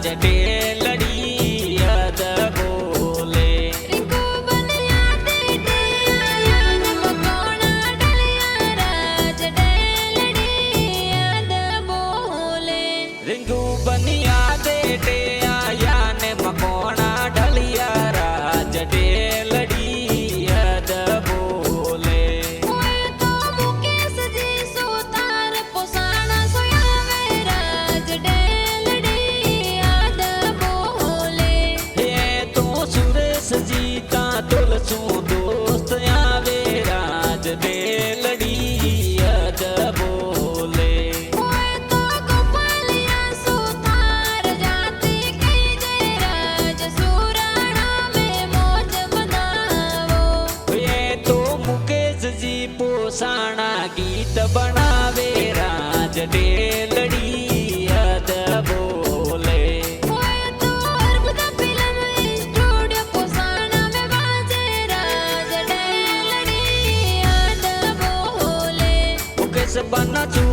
राज टेलड़ी अद बोले रिंकू बनिया दे आया मकोना डलिया राज टेलड़ी अद बोले रिंकू बनिया दे आया ने मकोना डलिया राज टेलड़ी अद बोले ओए तो मुकेश जी सुतार पोसाना सोयावे राज टेलड़ी अद बोले हे तो सुरेश जीता तुलसू दोस्त आवे राज टेलड़ी अद बोले ओए तो गोपालिया सुतार जाती की जय राज सुराणा में मौज बनावो ये तो मुकेश जी पोसाणा गीत बनावे राज टेलड़ी अद बोले ओए तो अर्बुदा फिल्म स्टूडियो पोसाना में बाजे राज टेलड़ी अद बोले मुकेश बना चू